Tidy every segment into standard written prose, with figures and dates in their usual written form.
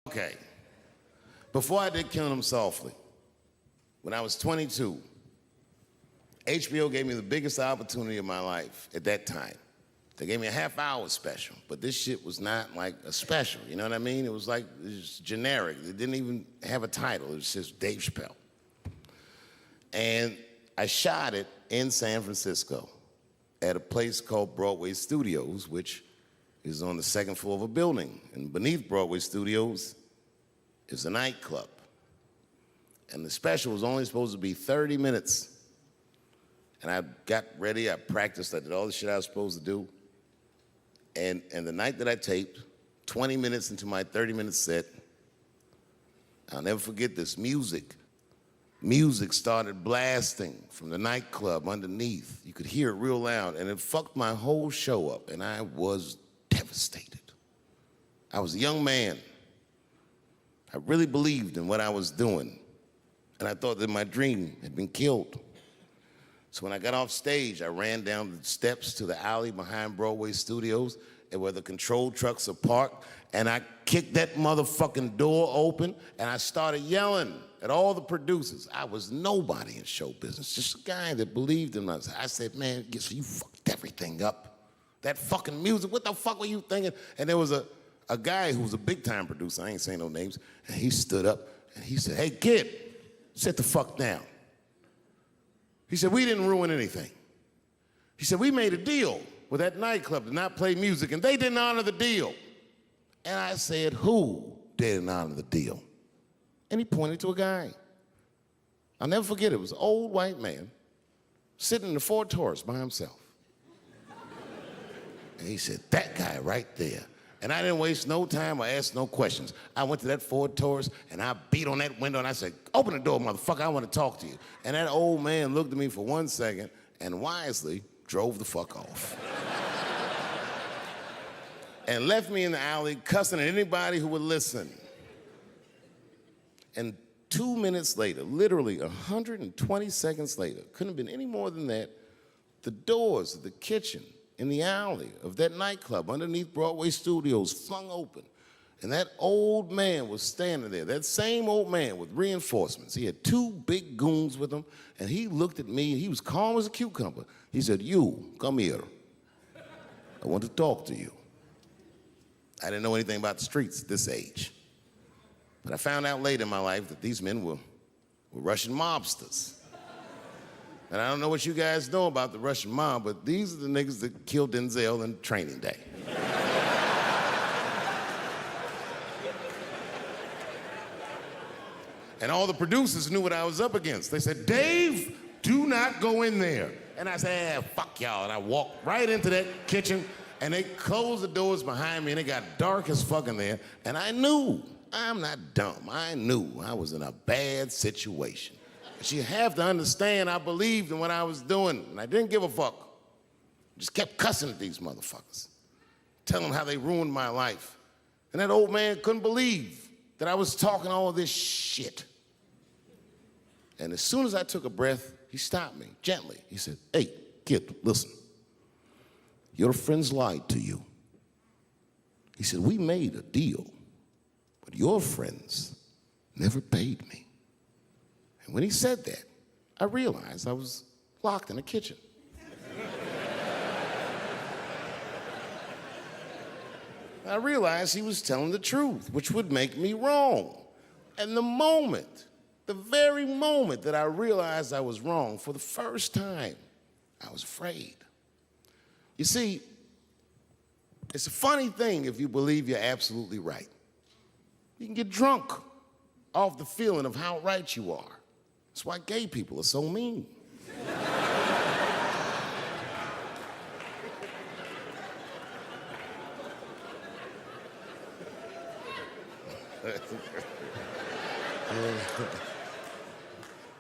Okay, before I did Killing Them Softly, when I was 22, HBO gave me the biggest opportunity of my life at that time. They gave me a half-hour special, but this shit was not like a special, you know what I mean? It was like, it was generic. It didn't even have a title. It was just Dave Chappelle. And I shot it in San Francisco at a place called Broadway Studios, which is on the second floor of a building. And beneath Broadway Studios is a nightclub. And the special was only supposed to be 30 minutes. And I got ready, I practiced, I did all the shit I was supposed to do. And the night that I taped, 20 minutes into my 30-minute set, I'll never forget this, music started blasting from the nightclub underneath. You could hear it real loud, and it fucked my whole show up, and I was devastated. I was a young man. I really believed in what I was doing, and I thought that my dream had been killed. So when I got off stage, I ran down the steps to the alley behind Broadway Studios and where the control trucks are parked, and I kicked that motherfucking door open, and I started yelling at all the producers. I was nobody in show business, just a guy that believed in us. I said, man, so you fucked everything up. That fucking music, what the fuck were you thinking? And there was a guy who was a big-time producer, I ain't saying no names, and he stood up and he said, hey, kid, sit the fuck down. He said, we didn't ruin anything. He said, we made a deal with that nightclub to not play music, and they didn't honor the deal. And I said, who didn't honor the deal? And he pointed to a guy. I'll never forget it. It was an old white man sitting in the Ford Taurus by himself. And he said, that guy right there. And I didn't waste no time or ask no questions. I went to that Ford Taurus and I beat on that window and I said, open the door, motherfucker, I want to talk to you. And that old man looked at me for 1 second and wisely drove the fuck off. And left me in the alley cussing at anybody who would listen. And 2 minutes later, literally 120 seconds later, couldn't have been any more than that, the doors of the kitchen in the alley of that nightclub underneath Broadway Studios flung open. And that old man was standing there, that same old man with reinforcements. He had 2 big goons with him, and he looked at me, and he was calm as a cucumber. He said, you, come here. I want to talk to you. I didn't know anything about the streets at this age. But I found out later in my life that these men were Russian mobsters. And I don't know what you guys know about the Russian mob, but these are the niggas that killed Denzel in Training Day. And all the producers knew what I was up against. They said, Dave, do not go in there. And I said, fuck y'all. And I walked right into that kitchen, and they closed the doors behind me, and it got dark as fuck in there. And I knew, I'm not dumb, I knew I was in a bad situation. But you have to understand, I believed in what I was doing, and I didn't give a fuck. Just kept cussing at these motherfuckers, telling them how they ruined my life. And that old man couldn't believe that I was talking all this shit. And as soon as I took a breath, he stopped me gently. He said, hey, kid, listen. Your friends lied to you. He said, we made a deal, but your friends never paid me. And when he said that, I realized I was locked in a kitchen. I realized he was telling the truth, which would make me wrong. And the very moment that I realized I was wrong, for the first time, I was afraid. You see, it's a funny thing if you believe you're absolutely right. You can get drunk off the feeling of how right you are. That's why gay people are so mean.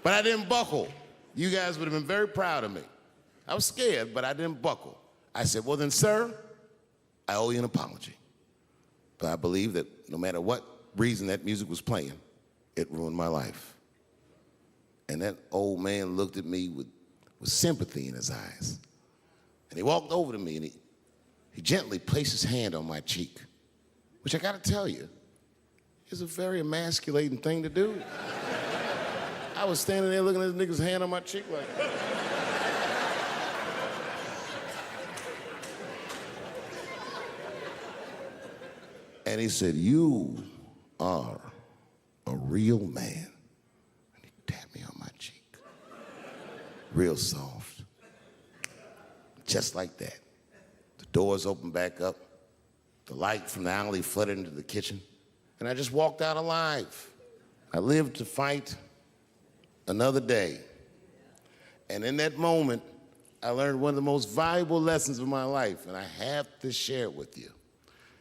But I didn't buckle. You guys would have been very proud of me. I was scared, but I didn't buckle. I said, well then, sir, I owe you an apology. But I believe that no matter what reason that music was playing, it ruined my life. And that old man looked at me with sympathy in his eyes. And he walked over to me and he gently placed his hand on my cheek, which I gotta tell you, is a very emasculating thing to do. I was standing there looking at this nigga's hand on my cheek like, and he said, "You are a real man." And he tapped me on my cheek. Real soft. Just like that. The doors opened back up. The light from the alley flooded into the kitchen. And I just walked out alive. I lived to fight another day. And in that moment, I learned one of the most valuable lessons of my life, and I have to share it with you.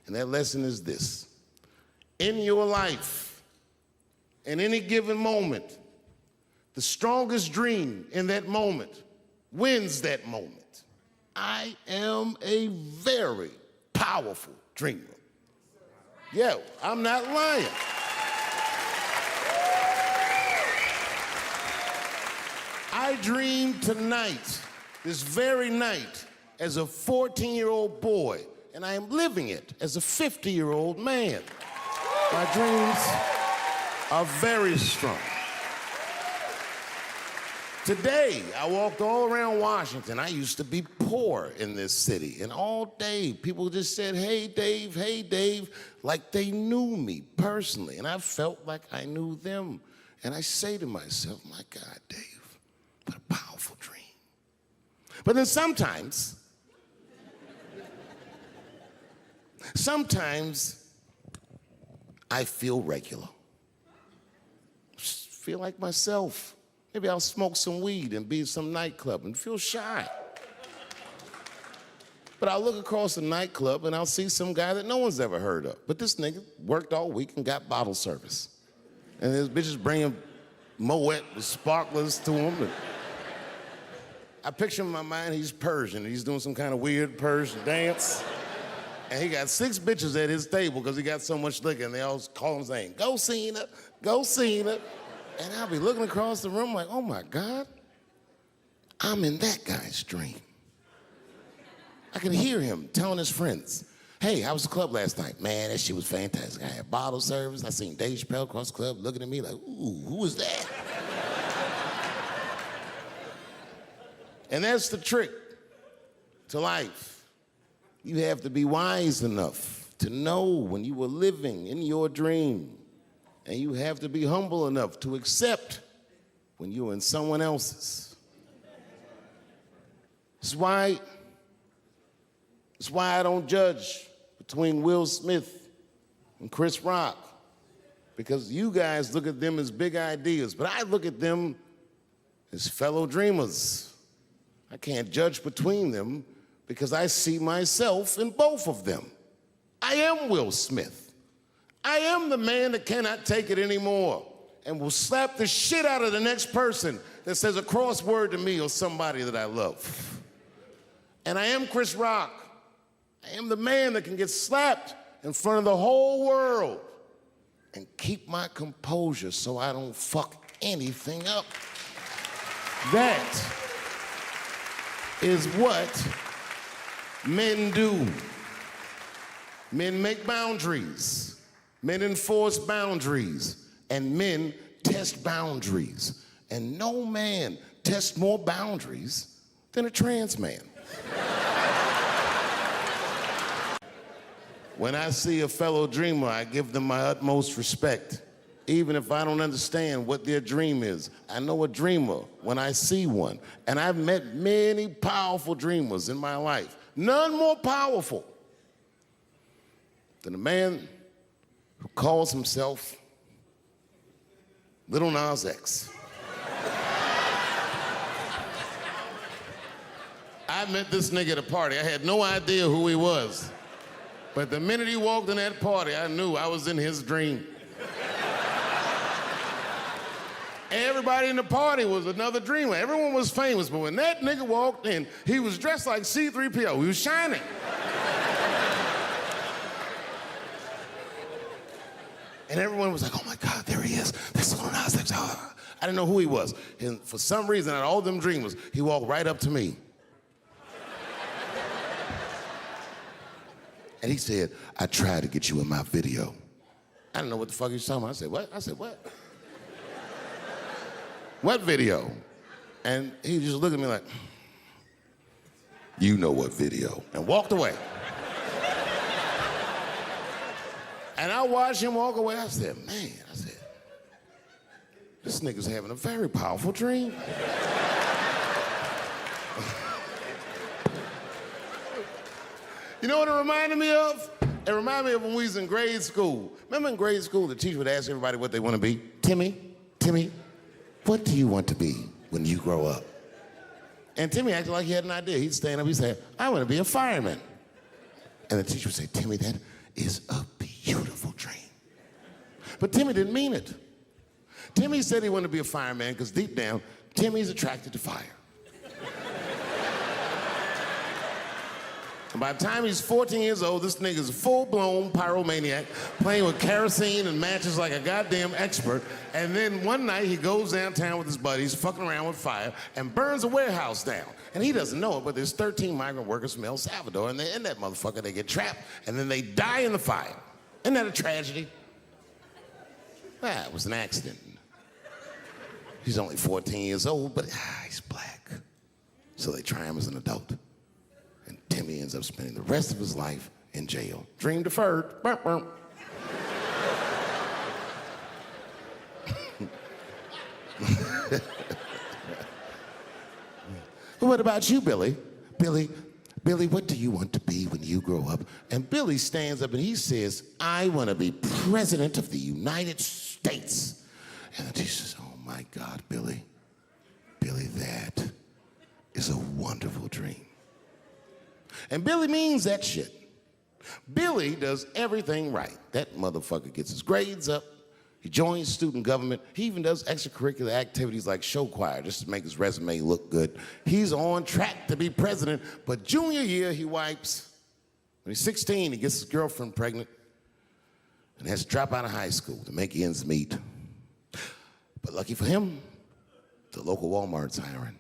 And that lesson is this. In your life, in any given moment, the strongest dream in that moment wins that moment. I am a very powerful dreamer. Yeah, I'm not lying. I dreamed tonight, this very night, as a 14-year-old boy, and I am living it as a 50-year-old man. My dreams are very strong. Today, I walked all around Washington. I used to be poor in this city, and all day, people just said, hey, Dave, like they knew me personally, and I felt like I knew them. And I say to myself, my God, Dave, what a powerful dream. But then sometimes I feel regular. Just feel like myself. Maybe I'll smoke some weed and be in some nightclub and feel shy. But I'll look across the nightclub and I'll see some guy that no one's ever heard of. But this nigga worked all week and got bottle service. And his bitches bringing Moet with sparklers to him. And I picture in my mind he's Persian. He's doing some kind of weird Persian dance. And he got 6 bitches at his table because he got so much liquor, and they all call him saying, "Go Cena, go Cena." And I'll be looking across the room like, oh my God, I'm in that guy's dream. I can hear him telling his friends, hey, how was the club last night? Man, that shit was fantastic. I had bottle service. I seen Dave Chappelle across the club looking at me like, ooh, who is that? And that's the trick to life. You have to be wise enough to know when you were living in your dream. And you have to be humble enough to accept when you're in someone else's. That's why I don't judge between Will Smith and Chris Rock, because you guys look at them as big ideas, but I look at them as fellow dreamers. I can't judge between them because I see myself in both of them. I am Will Smith. I am the man that cannot take it anymore and will slap the shit out of the next person that says a crossword to me or somebody that I love. And I am Chris Rock. I am the man that can get slapped in front of the whole world and keep my composure so I don't fuck anything up. That is what men do. Men make boundaries. Men enforce boundaries, and men test boundaries. And no man tests more boundaries than a trans man. When I see a fellow dreamer, I give them my utmost respect, even if I don't understand what their dream is. I know a dreamer when I see one, and I've met many powerful dreamers in my life. None more powerful than a man who calls himself Lil Nas X. I met this nigga at a party. I had no idea who he was. But the minute he walked in that party, I knew I was in his dream. Everybody in the party was another dreamer. Everyone was famous, but when that nigga walked in, he was dressed like C-3PO. He was shining. And everyone was like, oh my God, there he is. That's Lil Nas X. I didn't know who he was. And for some reason, out of all them dreamers, he walked right up to me. And he said, I tried to get you in my video. I didn't know what the fuck he was talking about. I said, what? I said, what? What video? And he just looked at me like, you know what video, and walked away. And I watched him walk away. I said, man, this nigga's having a very powerful dream. You know what it reminded me of? It reminded me of when we was in grade school. Remember in grade school, the teacher would ask everybody what they want to be? Timmy, what do you want to be when you grow up? And Timmy acted like he had an idea. He'd stand up, he'd say, I want to be a fireman. And the teacher would say, Timmy, that is a beautiful dream. But Timmy didn't mean it. Timmy said he wanted to be a fireman because deep down, Timmy's attracted to fire. And by the time he's 14 years old, this nigga's a full-blown pyromaniac, playing with kerosene and matches like a goddamn expert. And then one night he goes downtown with his buddies, fucking around with fire, and burns a warehouse down. And he doesn't know it, but there's 13 migrant workers from El Salvador, and they're in that motherfucker. They get trapped, and then they die in the fire. Isn't that a tragedy? Well, it was an accident. He's only 14 years old, but he's black. So they try him as an adult. And Timmy ends up spending the rest of his life in jail. Dream deferred. Burp, burp. What about you, Billy? Billy, what do you want to be when you grow up? And Billy stands up and he says, I want to be president of the United States. And the teacher says, oh my God, Billy, that is a wonderful dream. And Billy means that shit. Billy does everything right. That motherfucker gets his grades up. He joins student government. He even does extracurricular activities like show choir just to make his resume look good. He's on track to be president, but junior year he wipes. When he's 16, he gets his girlfriend pregnant and has to drop out of high school to make ends meet. But lucky for him, the local Walmart's hiring.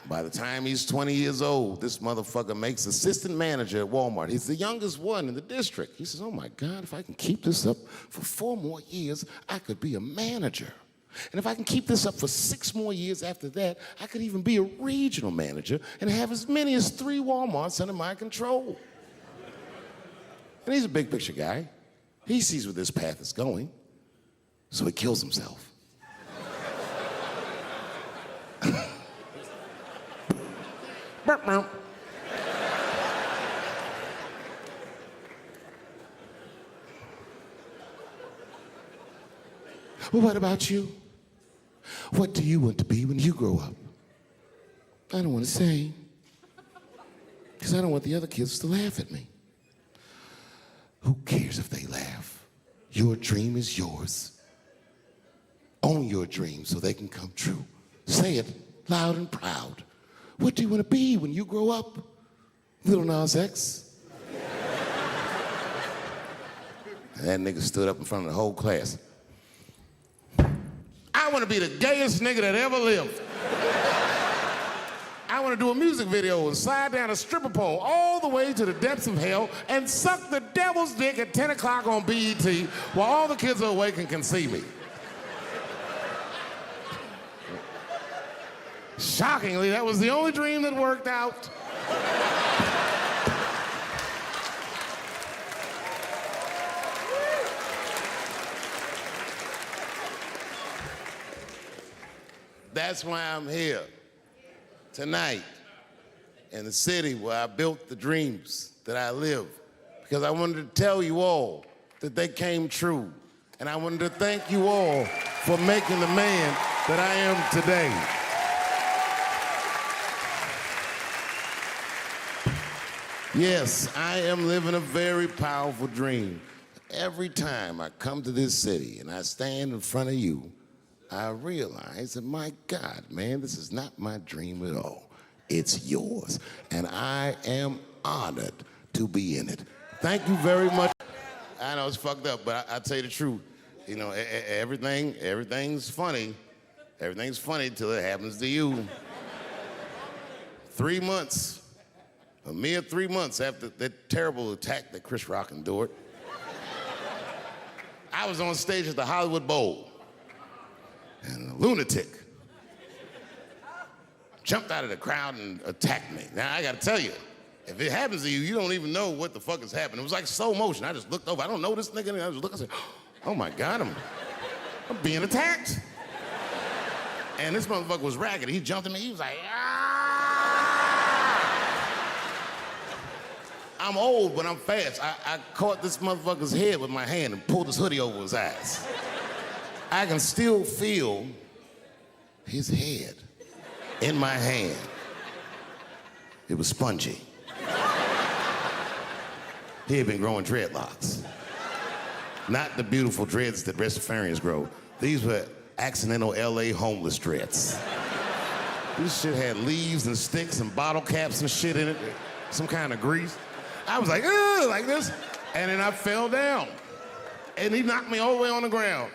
By the time he's 20 years old, this motherfucker makes assistant manager at Walmart. He's the youngest one in the district. He says, oh my God, if I can keep this up for 4 more years, I could be a manager. And if I can keep this up for 6 more years after that, I could even be a regional manager and have as many as 3 Walmarts under my control. And he's a big picture guy. He sees where this path is going, so he kills himself. Well, what about you? What do you want to be when you grow up? I don't want to say, because I don't want the other kids to laugh at me. Who cares if they laugh? Your dream is yours. Own your dream so they can come true. Say it loud and proud. What do you want to be when you grow up? Lil Nas X. And that nigga stood up in front of the whole class. I want to be the gayest nigga that ever lived. I want to do a music video and slide down a stripper pole all the way to the depths of hell and suck the devil's dick at 10 o'clock on BET while all the kids are awake and can see me. Shockingly, that was the only dream that worked out. That's why I'm here tonight in the city where I built the dreams that I live, because I wanted to tell you all that they came true. And I wanted to thank you all for making the man that I am today. Yes, I am living a very powerful dream. Every time I come to this city and I stand in front of you, I realize that, my God, man, this is not my dream at all. It's yours. And I am honored to be in it. Thank you very much. I know it's fucked up, but I'll tell you the truth. You know, everything's funny. Everything's funny till it happens to you. 3 months. A mere 3 months after that terrible attack that Chris Rock endured, I was on stage at the Hollywood Bowl, and a lunatic jumped out of the crowd and attacked me. Now, I gotta tell you, if it happens to you, you don't even know what the fuck is happening. It was like slow motion. I just looked over. I don't know this nigga. And I just looked and said, oh my God, I'm being attacked. And this motherfucker was ragged. He jumped at me. He was like, I'm old, but I'm fast. I caught this motherfucker's head with my hand and pulled his hoodie over his eyes. I can still feel his head in my hand. It was spongy. He had been growing dreadlocks. Not the beautiful dreads that Rastafarians grow. These were accidental LA homeless dreads. This shit had leaves and sticks and bottle caps and shit in it, some kind of grease. I was like, ugh, like this, and then I fell down. And he knocked me all the way on the ground.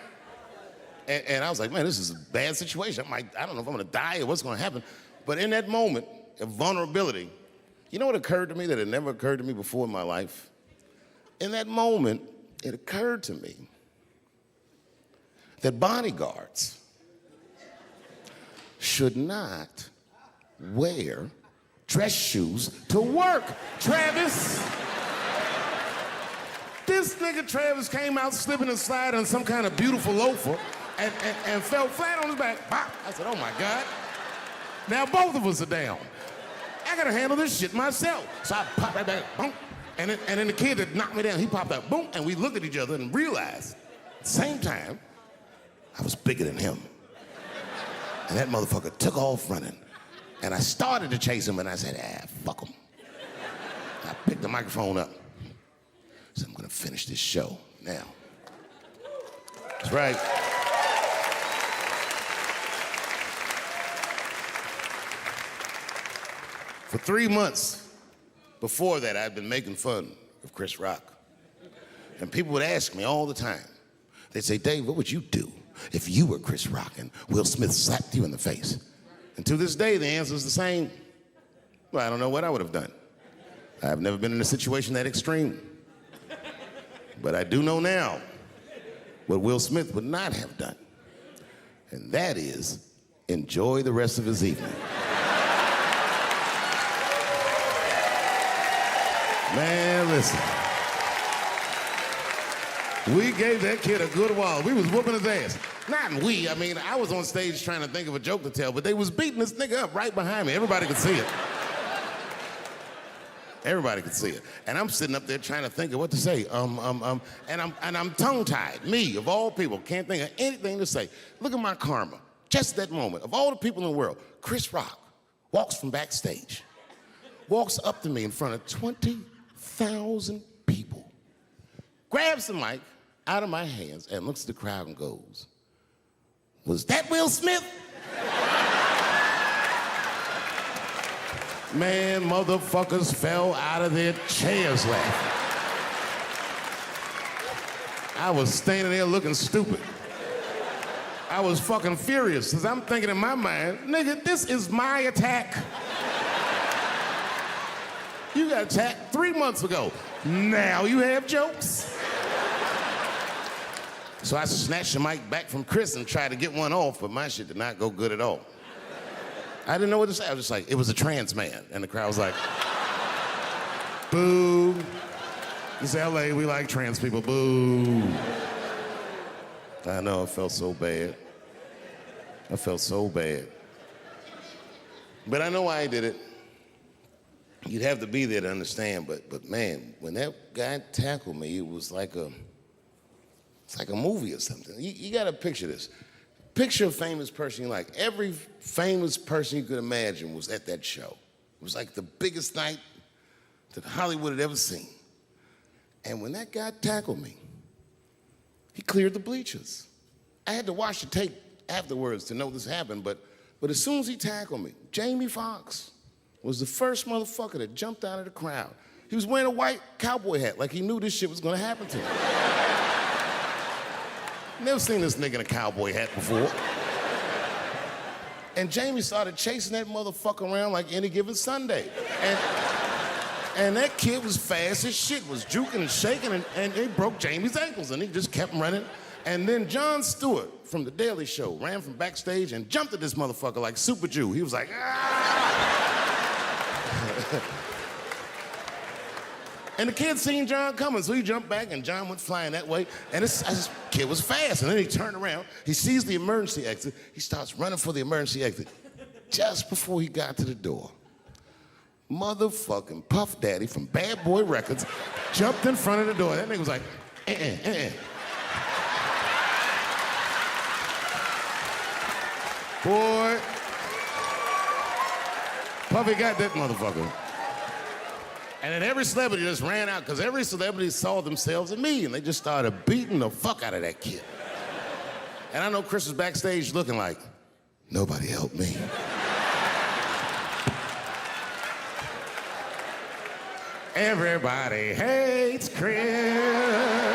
And I was like, man, this is a bad situation. I don't know if I'm gonna die or what's gonna happen. But in that moment of vulnerability, you know what occurred to me that had never occurred to me before in my life? In that moment, it occurred to me that bodyguards should not wear dress shoes to work. Travis. This nigga Travis came out slipping and sliding on some kind of beautiful loafer and fell flat on his back. Bop. I said, oh my God. Now both of us are down. I gotta handle this shit myself. So I popped right back, boom. And then the kid that knocked me down, he popped out, boom, and we looked at each other and realized at the same time, I was bigger than him. And that motherfucker took off running. And I started to chase him, and I said, fuck him. I picked the microphone up. I said, I'm gonna finish this show now. That's right. For 3 months before that, I'd been making fun of Chris Rock. And people would ask me all the time. They'd say, Dave, what would you do if you were Chris Rock and Will Smith slapped you in the face? And to this day, the answer is the same. Well, I don't know what I would have done. I've never been in a situation that extreme. But I do know now what Will Smith would not have done. And that is enjoy the rest of his evening. Man, listen. We gave that kid a good while. We was whooping his ass. Not we, I mean, I was on stage trying to think of a joke to tell, but they was beating this nigga up right behind me. Everybody could see it. Everybody could see it. And I'm sitting up there trying to think of what to say. And I'm tongue-tied. Me, of all people, can't think of anything to say. Look at my karma. Just that moment. Of all the people in the world, Chris Rock walks from backstage, walks up to me in front of 20,000 people, grabs the mic out of my hands and looks at the crowd and goes, was that Will Smith? Man, motherfuckers fell out of their chairs laughing. I was standing there looking stupid. I was fucking furious, because I'm thinking in my mind, nigga, this is my attack. You got attacked 3 months ago. Now you have jokes? So I snatched the mic back from Chris and tried to get one off, but my shit did not go good at all. I didn't know what to say. I was just like, it was a trans man. And the crowd was like, boo. It's LA, we like trans people, boo. I know, I felt so bad. I felt so bad. But I know why I did it. You'd have to be there to understand, but man, when that guy tackled me, it was like it's like a movie or something. You gotta picture this. Picture a famous person you like. Every famous person you could imagine was at that show. It was like the biggest night that Hollywood had ever seen. And when that guy tackled me, he cleared the bleachers. I had to watch the tape afterwards to know this happened, but as soon as he tackled me, Jamie Foxx was the first motherfucker that jumped out of the crowd. He was wearing a white cowboy hat like he knew this shit was gonna happen to him. Never seen this nigga in a cowboy hat before. And Jamie started chasing that motherfucker around like any given Sunday. And that kid was fast as shit, was juking and shaking, and he broke Jamie's ankles, and he just kept running. And then Jon Stewart from The Daily Show ran from backstage and jumped at this motherfucker like Super Jew. He was like, ah! And the kid seen Jon coming, so he jumped back, and Jon went flying that way. And this kid was fast, and then he turned around. He sees the emergency exit. He starts running for the emergency exit. Just before he got to the door, motherfucking Puff Daddy from Bad Boy Records jumped in front of the door. That nigga was like, Boy, Puffy got that motherfucker. And then every celebrity just ran out, because every celebrity saw themselves in me, and they just started beating the fuck out of that kid. And I know Chris was backstage looking like, nobody helped me. Everybody hates Chris.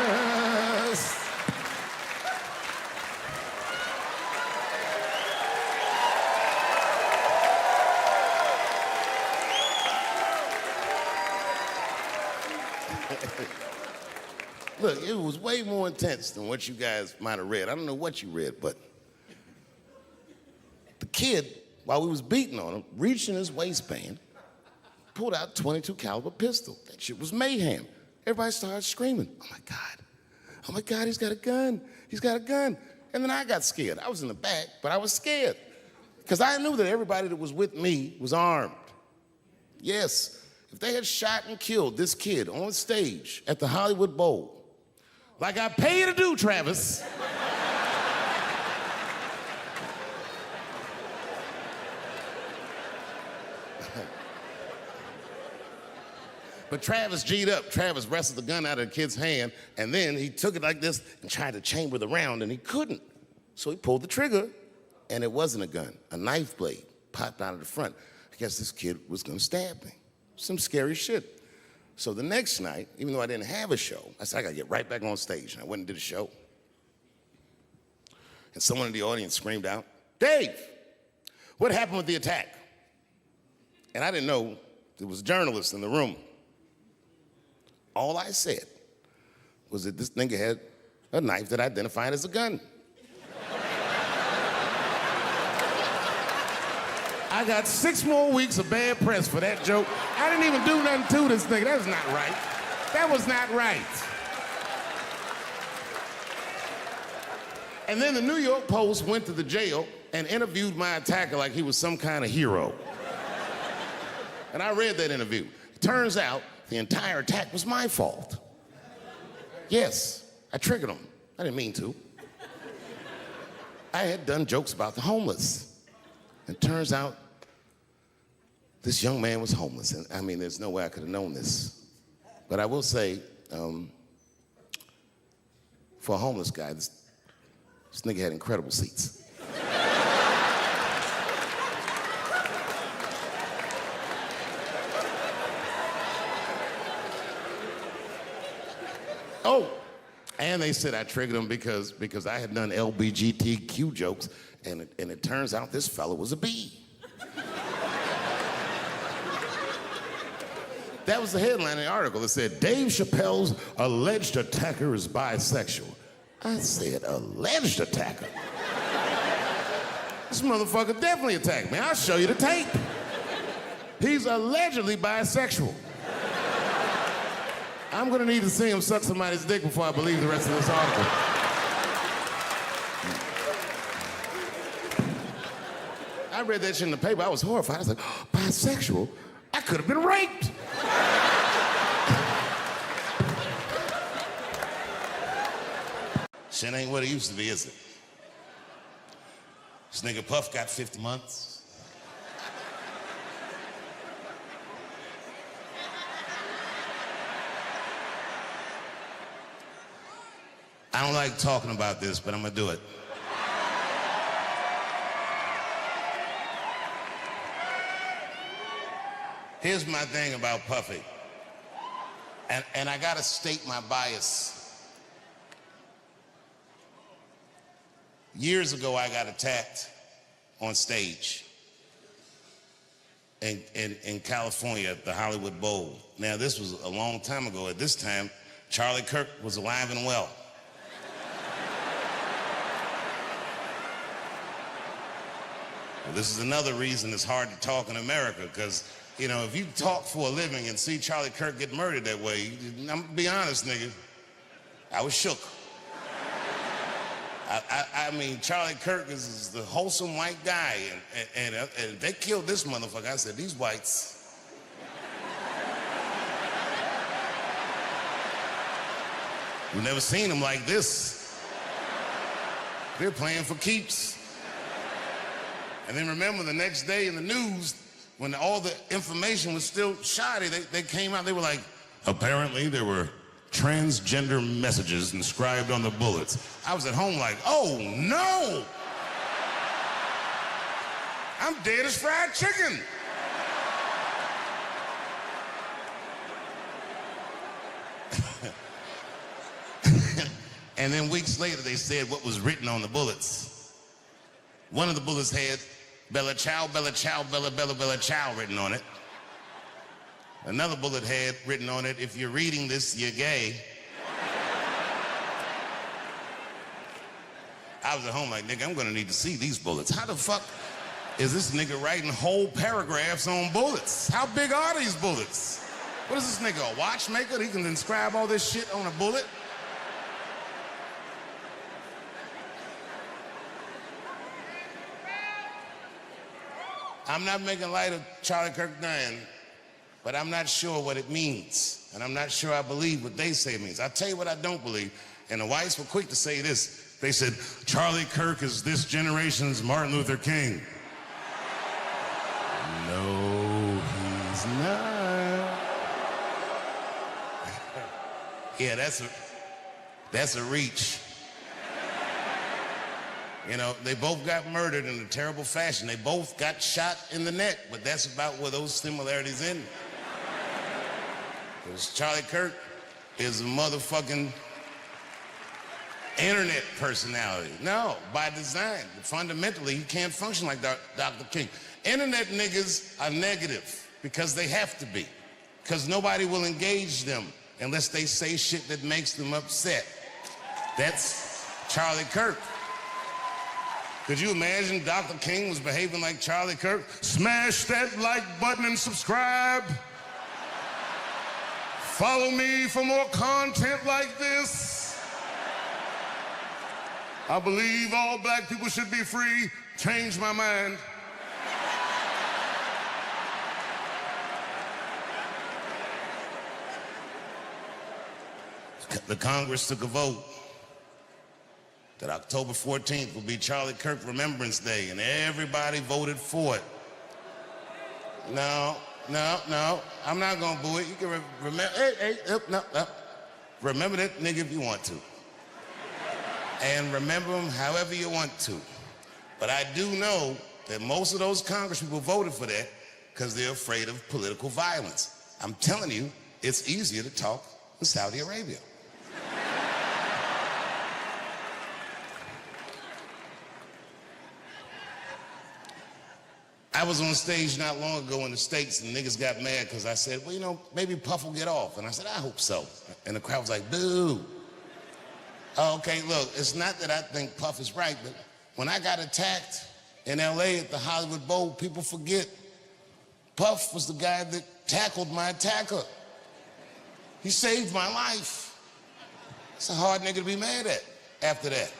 Look, it was way more intense than what you guys might have read. I don't know what you read, but the kid, while we was beating on him, reached in his waistband, pulled out a .22 caliber pistol. That shit was mayhem. Everybody started screaming, oh my God, he's got a gun. He's got a gun. And then I got scared. I was in the back, but I was scared, because I knew that everybody that was with me was armed. Yes, if they had shot and killed this kid on stage at the Hollywood Bowl, like I pay you to do, Travis, but Travis G'd up. Travis wrestled the gun out of the kid's hand, and then he took it like this and tried to chamber the round, and he couldn't. So he pulled the trigger, and it wasn't a gun. A knife blade popped out of the front. I guess this kid was gonna stab me. Some scary shit. So the next night, even though I didn't have a show, I said, I gotta get right back on stage. And I went and did a show. And someone in the audience screamed out, Dave, what happened with the attack? And I didn't know there was journalists in the room. All I said was that this nigga had a knife that identified as a gun. I got 6 more weeks of bad press for that joke. I didn't even do nothing to this nigga. That was not right. That was not right. And then the New York Post went to the jail and interviewed my attacker like he was some kind of hero. And I read that interview. It turns out the entire attack was my fault. Yes, I triggered him. I didn't mean to. I had done jokes about the homeless. And turns out this young man was homeless. And I mean, there's no way I could have known this. But I will say, for a homeless guy, this nigga had incredible seats. Oh, and they said I triggered him because I had done LBGTQ jokes, and it turns out this fellow was a B. That was the headline in the article. It said, Dave Chappelle's alleged attacker is bisexual. I said, alleged attacker? This motherfucker definitely attacked me. I'll show you the tape. He's allegedly bisexual. I'm gonna need to see him suck somebody's dick before I believe the rest of this article. I read that shit in the paper. I was horrified. I was like, oh, bisexual? I could have been raped. Shit ain't what it used to be, is it? This nigga Puff got 50 months. I don't like talking about this, but I'm gonna do it. Here's my thing about Puffy. And I gotta state my bias. Years ago, I got attacked on stage. in California at the Hollywood Bowl. Now, this was a long time ago. At this time, Charlie Kirk was alive and well. Well, this is another reason it's hard to talk in America, because, you know, if you talk for a living and see Charlie Kirk get murdered that way, I'm gonna be honest, nigga, I was shook. I mean, Charlie Kirk is the wholesome white guy, and they killed this motherfucker. I said, these whites. We've never seen them like this. They're playing for keeps. And then remember, the next day in the news, when all the information was still shoddy, they came out, they were like, apparently there were transgender messages inscribed on the bullets. I was at home like, oh no! I'm dead as fried chicken. And then weeks later, they said what was written on the bullets. One of the bullets had Bella Ciao, Bella Ciao, Bella, Bella, Bella Ciao written on it. Another bullet had written on it, if you're reading this, you're gay. I was at home like, nigga, I'm gonna need to see these bullets. How the fuck is this nigga writing whole paragraphs on bullets? How big are these bullets? What is this nigga, a watchmaker? He can inscribe all this shit on a bullet? I'm not making light of Charlie Kirk dying, but I'm not sure what it means. And I'm not sure I believe what they say it means. I'll tell you what I don't believe. And the whites were quick to say this. They said, Charlie Kirk is this generation's Martin Luther King. No, he's not. Yeah, that's a reach. You know, they both got murdered in a terrible fashion. They both got shot in the neck, but that's about where those similarities end. Because Charlie Kirk is a motherfucking internet personality. No, by design. Fundamentally, he can't function like Dr. King. Internet niggas are negative because they have to be. Because nobody will engage them unless they say shit that makes them upset. That's Charlie Kirk. Could you imagine Dr. King was behaving like Charlie Kirk? Smash that like button and subscribe. Follow me for more content like this. I believe all black people should be free. Change my mind. The Congress took a vote that October 14th will be Charlie Kirk Remembrance Day, and everybody voted for it. No, I'm not gonna boo it. You can remember, no. Remember that nigga if you want to. And remember him however you want to. But I do know that most of those Congress people voted for that because they're afraid of political violence. I'm telling you, it's easier to talk in Saudi Arabia. I was on stage not long ago in the States, and niggas got mad because I said, well, you know, maybe Puff will get off. And I said, I hope so. And the crowd was like, boo. Oh, okay, look, it's not that I think Puff is right, but when I got attacked in LA at the Hollywood Bowl, people forget Puff was the guy that tackled my attacker. He saved my life. It's a hard nigga to be mad at after that.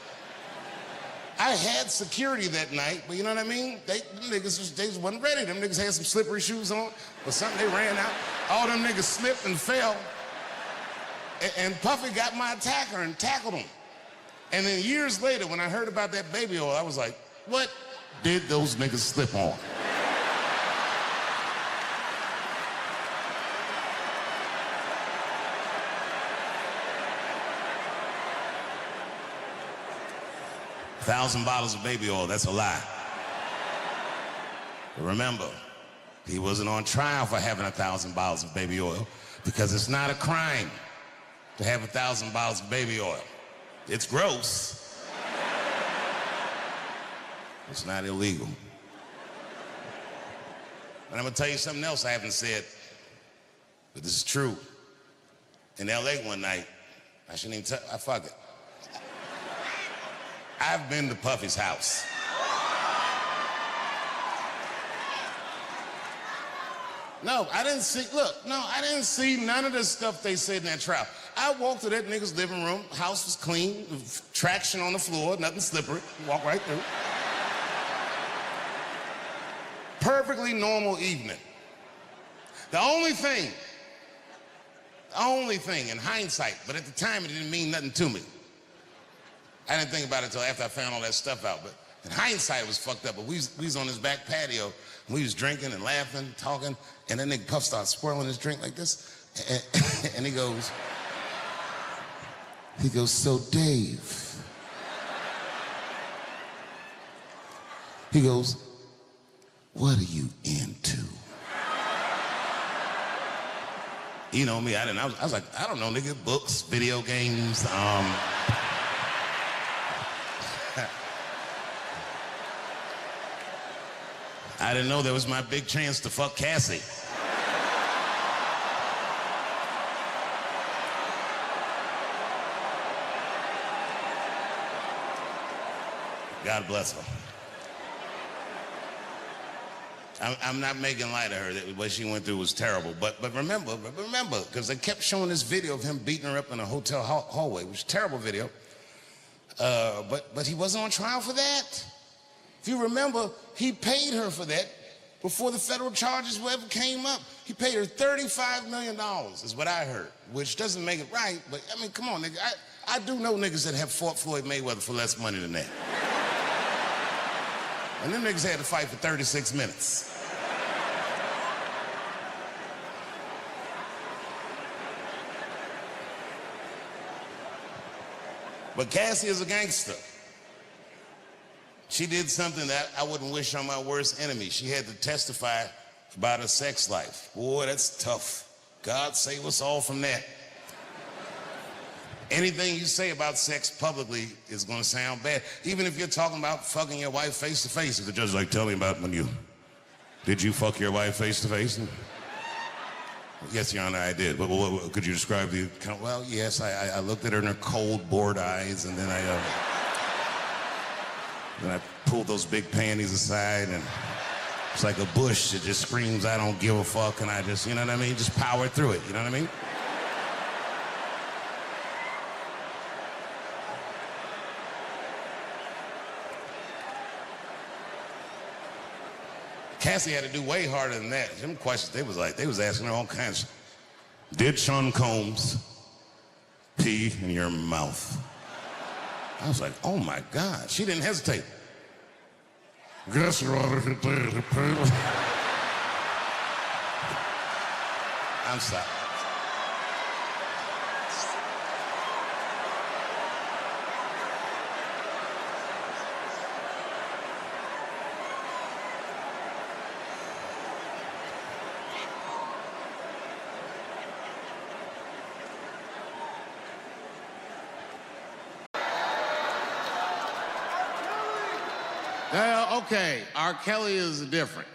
I had security that night, but you know what I mean? Them niggas they wasn't ready. Them niggas had some slippery shoes on or something. They ran out. All them niggas slipped and fell. And Puffy got my attacker and tackled him. And then years later, when I heard about that baby oil, I was like, what did those niggas slip on? $1,000 bottles of baby oil, that's a lie. But remember, he wasn't on trial for having 1,000 bottles of baby oil because it's not a crime to have 1,000 bottles of baby oil. It's gross. It's not illegal. And I'm gonna tell you something else I haven't said, but this is true. In LA one night, I shouldn't even tell, fuck it. I've been to Puffy's house. No, I didn't see none of the stuff they said in that trial. I walked to that nigga's living room, house was clean, traction on the floor, nothing slippery, walk right through. Perfectly normal evening. The only thing, in hindsight, but at the time it didn't mean nothing to me. I didn't think about it until after I found all that stuff out, but in hindsight it was fucked up. But we was on his back patio, and we was drinking and laughing, talking, and then nigga Puff starts swirling his drink like this, and he goes, so Dave. He goes, what are you into? You know me, I was like, I don't know, nigga, books, video games, I didn't know there was my big chance to fuck Cassie. God bless her. I'm not making light of her. What she went through was terrible. But remember, because they kept showing this video of him beating her up in a hotel hallway, which is a terrible video. But he wasn't on trial for that. If you remember, he paid her for that before the federal charges ever came up. He paid her $35 million, is what I heard, which doesn't make it right, but I mean, come on, nigga. I do know niggas that have fought Floyd Mayweather for less money than that. And them niggas had to fight for 36 minutes. But Cassie is a gangster. She did something that I wouldn't wish on my worst enemy. She had to testify about her sex life. Boy, that's tough. God save us all from that. Anything you say about sex publicly is gonna sound bad. Even if you're talking about fucking your wife face to face. If the judge is like, tell me about did you fuck your wife face to face? Yes, Your Honor, I did. But could you describe the account? Well, yes, I looked at her in her cold, bored eyes, and then I pulled those big panties aside, and it's like a bush that just screams, I don't give a fuck, and I just, you know what I mean? Just power through it, you know what I mean? Cassie had to do way harder than that. Them questions, they was asking her all kinds. Did Sean Combs pee in your mouth? I was like, oh my God. She didn't hesitate. Guess Your Honor, he did. I'm sorry. Okay, R. Kelly is different.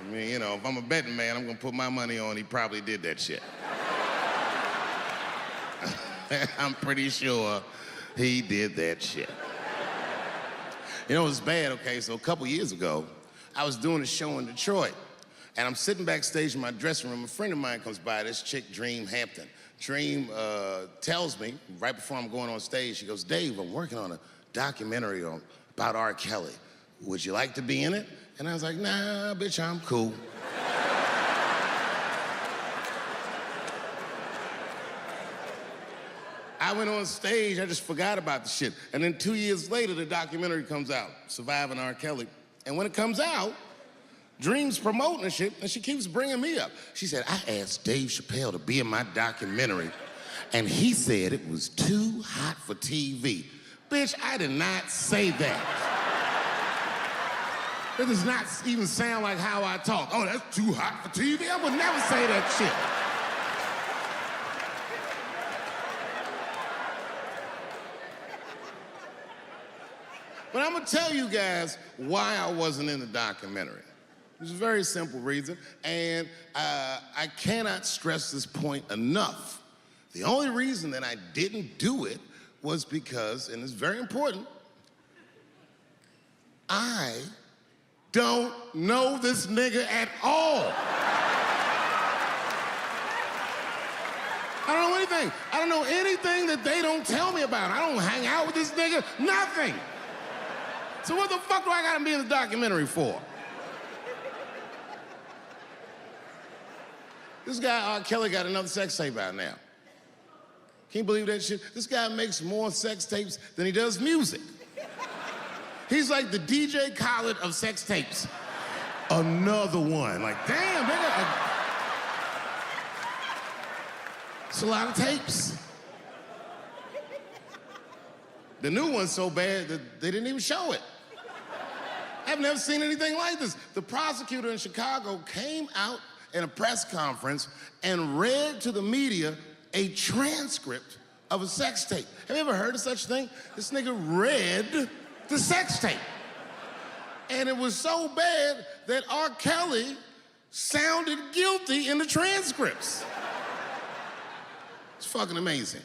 I mean, you know, if I'm a betting man, I'm gonna put my money on he probably did that shit. I'm pretty sure he did that shit. You know, it was bad, okay? So a couple years ago, I was doing a show in Detroit, and I'm sitting backstage in my dressing room. A friend of mine comes by, this chick, Dream Hampton. Dream tells me, right before I'm going on stage, she goes, Dave, I'm working on a documentary about R. Kelly. Would you like to be in it? And I was like, nah, bitch, I'm cool. I went on stage, I just forgot about the shit. And then 2 years later, the documentary comes out, Surviving R. Kelly. And when it comes out, Dream's promoting the shit, and she keeps bringing me up. She said, I asked Dave Chappelle to be in my documentary, and he said it was too hot for TV. Bitch, I did not say that. It does not even sound like how I talk. Oh, that's too hot for TV? I would never say that shit. But I'm gonna tell you guys why I wasn't in the documentary. There's a very simple reason, and I cannot stress this point enough. The only reason that I didn't do it was because, and it's very important, I don't know this nigga at all. I don't know anything. I don't know anything that they don't tell me about. I don't hang out with this nigga, nothing. So what the fuck do I gotta be in the documentary for? This guy, R. Kelly, got another sex tape out now. Can you believe that shit? This guy makes more sex tapes than he does music. He's like the DJ Khaled of sex tapes. Another one. Like, damn, nigga. It's a lot of tapes. The new one's so bad that they didn't even show it. I've never seen anything like this. The prosecutor in Chicago came out in a press conference and read to the media a transcript of a sex tape. Have you ever heard of such a thing? This nigga read the sex tape. And it was so bad that R. Kelly sounded guilty in the transcripts. It's fucking amazing.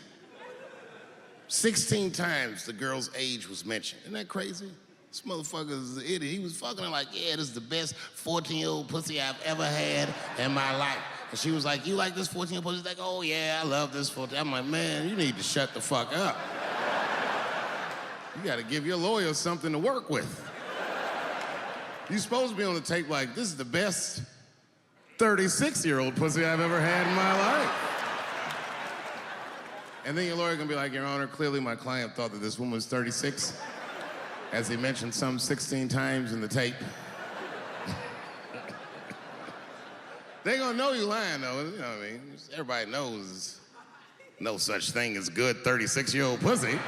16 times the girl's age was mentioned. Isn't that crazy? This motherfucker's an idiot. He was fucking her like, yeah, this is the best 14-year-old pussy I've ever had in my life. And she was like, you like this 14-year-old pussy? He's like, oh yeah, I love this 14. I'm like, man, you need to shut the fuck up. You gotta give your lawyer something to work with. You're supposed to be on the tape like, this is the best 36-year-old pussy I've ever had in my life. And then your lawyer gonna be like, Your Honor, clearly my client thought that this woman was 36. As he mentioned some 16 times in the tape. They gonna know you lying though, you know what I mean? Everybody knows no such thing as good 36-year-old pussy.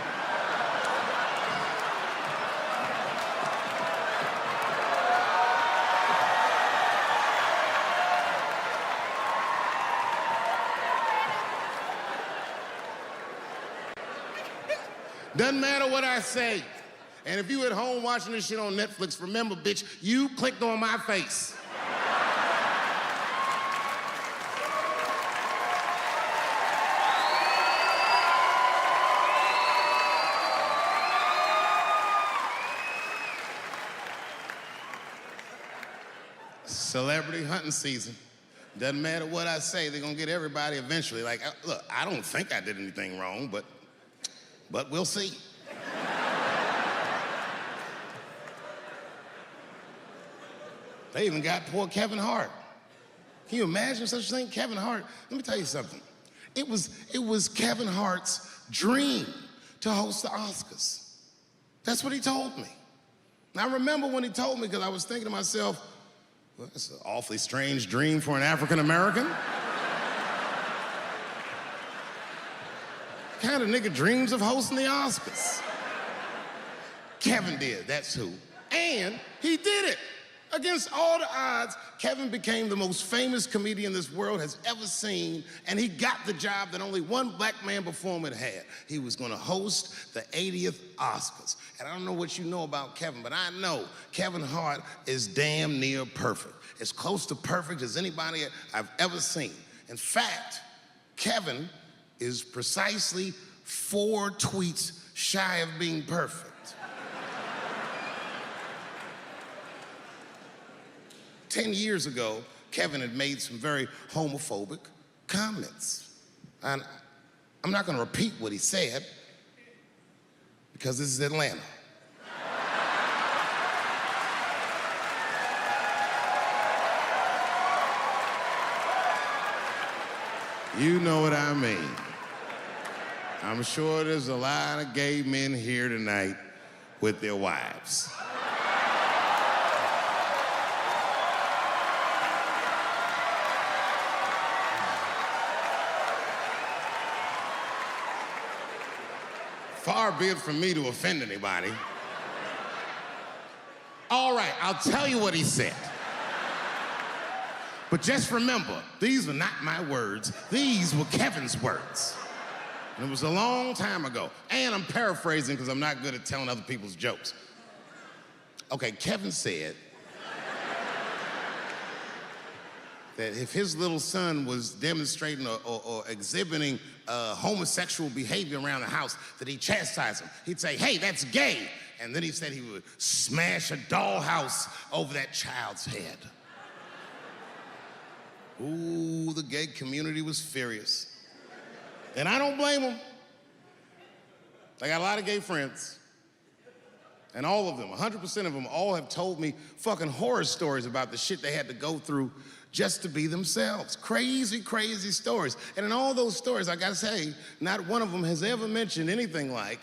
Doesn't matter what I say. And if you at home watching this shit on Netflix, remember, bitch, you clicked on my face. Celebrity hunting season. Doesn't matter what I say, they're gonna get everybody eventually. Like, look, I don't think I did anything wrong, but we'll see. They even got poor Kevin Hart. Can you imagine such a thing? Kevin Hart, let me tell you something. It was Kevin Hart's dream to host the Oscars. That's what he told me. And I remember when he told me, because I was thinking to myself, well, that's an awfully strange dream for an African American. Kind of nigga dreams of hosting the Oscars. Kevin did, that's who. And he did it. Against all the odds, Kevin became the most famous comedian this world has ever seen, and he got the job that only one black man before him had had. He was gonna host the 80th Oscars. And I don't know what you know about Kevin, but I know Kevin Hart is damn near perfect. As close to perfect as anybody I've ever seen. In fact, Kevin is precisely 4 tweets shy of being perfect. 10 years ago, Kevin had made some very homophobic comments. And I'm not gonna repeat what he said, because this is Atlanta. You know what I mean. I'm sure there's a lot of gay men here tonight with their wives. Far be it from me to offend anybody. All right, I'll tell you what he said. But just remember, these were not my words. These were Kevin's words. And it was a long time ago. And I'm paraphrasing because I'm not good at telling other people's jokes. Okay, Kevin said that if his little son was demonstrating or exhibiting homosexual behavior around the house, that he'd chastise him. He'd say, hey, that's gay. And then he said he would smash a dollhouse over that child's head. Ooh, the gay community was furious. And I don't blame them. I got a lot of gay friends. And all of them, 100% of them, all have told me fucking horror stories about the shit they had to go through just to be themselves. Crazy, crazy stories. And in all those stories, I gotta say, not one of them has ever mentioned anything like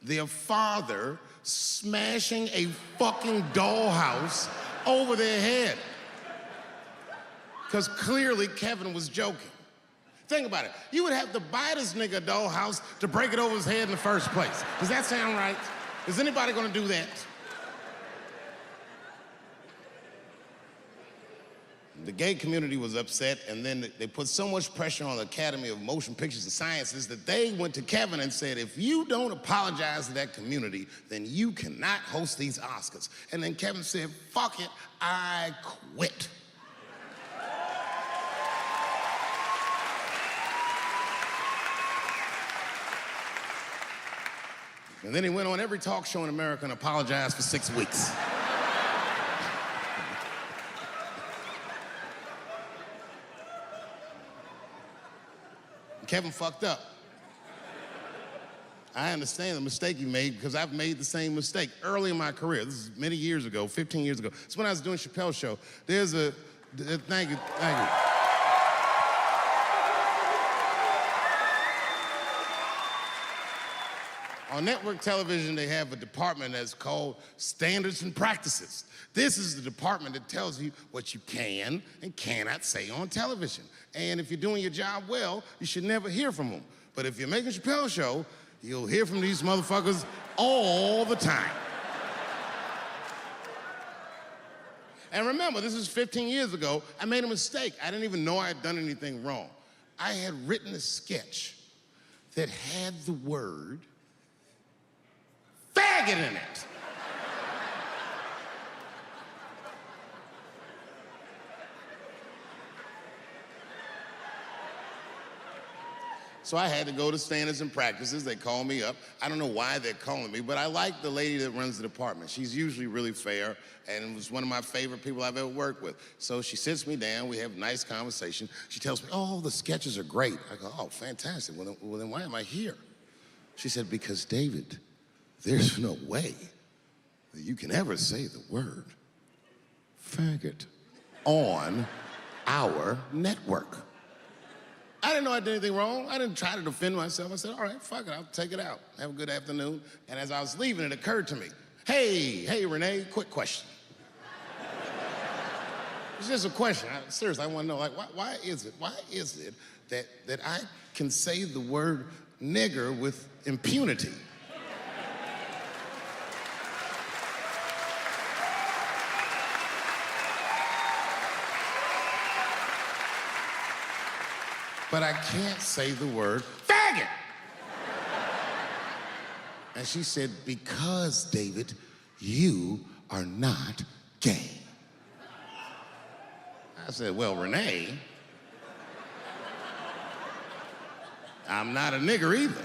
their father smashing a fucking dollhouse over their head. Because clearly Kevin was joking. Think about it. You would have to buy this nigga a dollhouse to break it over his head in the first place. Does that sound right? Is anybody gonna do that? The gay community was upset, and then they put so much pressure on the Academy of Motion Pictures and Sciences that they went to Kevin and said, if you don't apologize to that community, then you cannot host these Oscars. And then Kevin said, fuck it, I quit. And then he went on every talk show in America and apologized for 6 weeks. Kevin fucked up. I understand the mistake he made because I've made the same mistake early in my career. This is many years ago, 15 years ago. It's when I was doing Chappelle's show. Thank you. On network television, they have a department that's called Standards and Practices. This is the department that tells you what you can and cannot say on television. And if you're doing your job well, you should never hear from them. But if you're making Chappelle's show, you'll hear from these motherfuckers all the time. And remember, this is 15 years ago. I made a mistake. I didn't even know I had done anything wrong. I had written a sketch that had the word faggot in it. So I had to go to Standards and Practices. They called me up. I don't know why they're calling me, but I like the lady that runs the department. She's usually really fair and was one of my favorite people I've ever worked with. So she sits me down. We have a nice conversation. She tells me, oh, the sketches are great. I go, oh, fantastic. Well, then why am I here? She said, because David, there's no way that you can ever say the word faggot on our network. I didn't know I did anything wrong. I didn't try to defend myself. I said, all right, fuck it, I'll take it out. Have a good afternoon. And as I was leaving, it occurred to me, hey, Renee, quick question. It's just a question. Seriously, I want to know, like, why is it that I can say the word nigger with impunity? But I can't say the word faggot. And she said, because, David, you are not gay. I said, well, Renee, I'm not a nigger either.